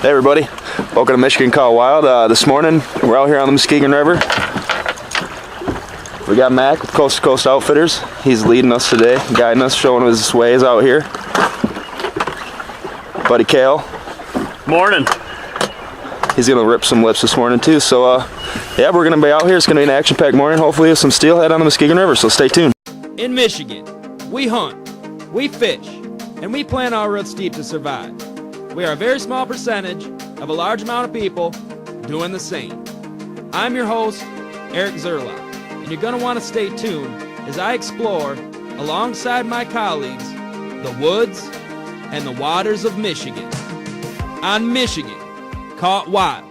Hey everybody, welcome to Michigan Caught Wild. This morning we're out here on the Muskegon River. We got Mac with Coast to Coast Outfitters. He's leading us today, guiding us, showing us his ways out here. Buddy Kale. Morning. He's gonna rip some lips this morning too. So yeah, we're gonna be out here. It's gonna be an action-packed morning, hopefully with some steelhead on the Muskegon River, so stay tuned. In Michigan, we hunt, we fish, and we plan our routes deep to survive. We are a very small percentage of a large amount of people doing the same. I'm your host, Eric Zerla, and you're going to want to stay tuned as I explore, alongside my colleagues, the woods and the waters of Michigan. On Michigan Caught Wild.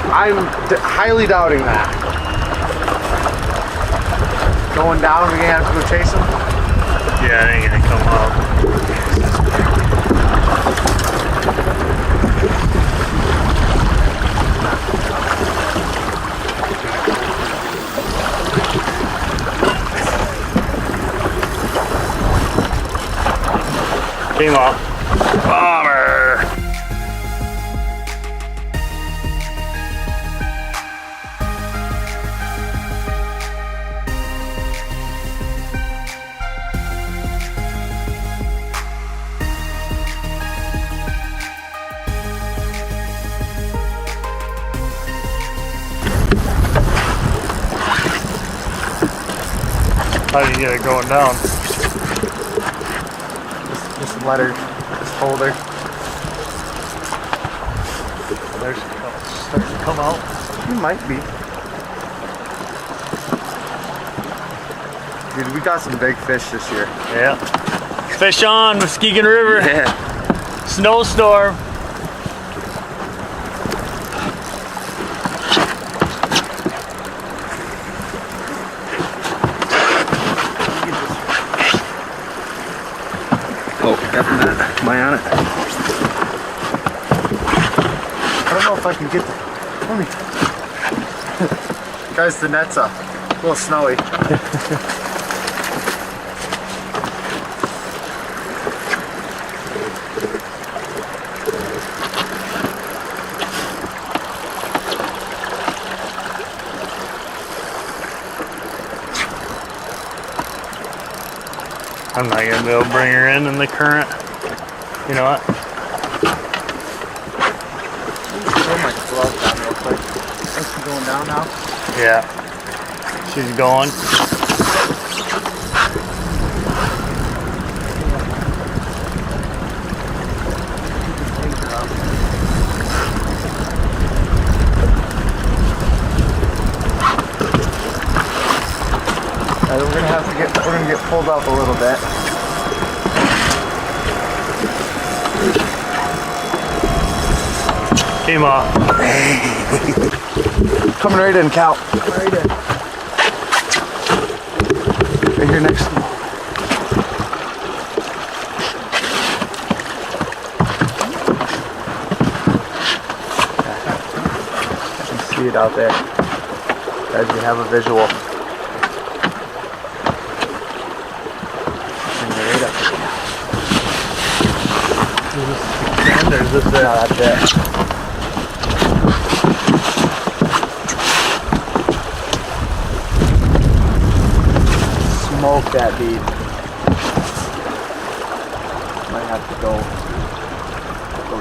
I'm highly doubting that. Going down, we're gonna have to go chase him? Yeah, it ain't gonna come up. Came off. Bomber! How do you get it going down? This letter, this folder. There's starting to come out. You might be. Dude, we got some big fish this year. Yeah. Fish on Muskegon River. Yeah. Snowstorm. Oh, got that. Am I on it? I don't know if I can get the... Guys, the net's up. A little snowy. I'm not gonna be able to bring her in the current. You know what? Throw my glove down real quick. Is she going down now? Yeah. She's going. We're gonna get pulled up a little bit. Came off. Coming right in, Cal. Right in. Right here next to me. I can see it out there. Guys, we have a visual. There's this there. No, that's it. Smoke that bead. Might have to go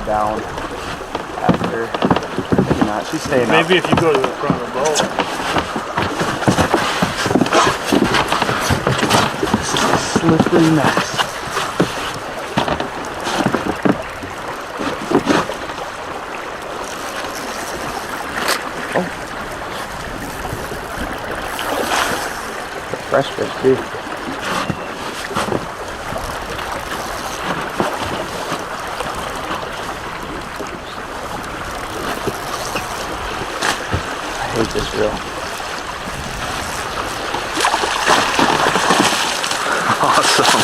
down after. Maybe not. She's staying up. Maybe if you go to the front of the boat. This is a slippery mess. Fresh fish too. hate this reel. Awesome.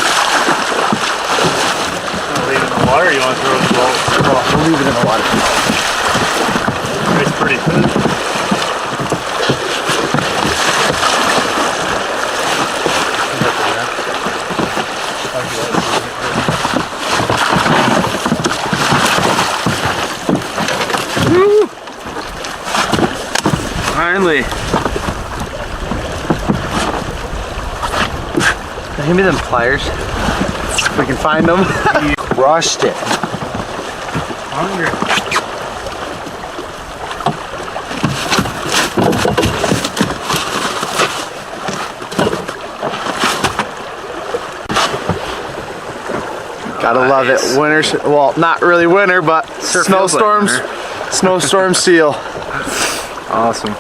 Leave it in the water, or you want to throw it in the boat? Oh, we'll leave it in the water. It's pretty thin. Woo! Finally. Give me them pliers. If we can find them. Crushed it. Hungry. Gotta love it. Winter, well, not really winter, but Sure feels like snowstorms. winter. Snowstorm seal. Awesome.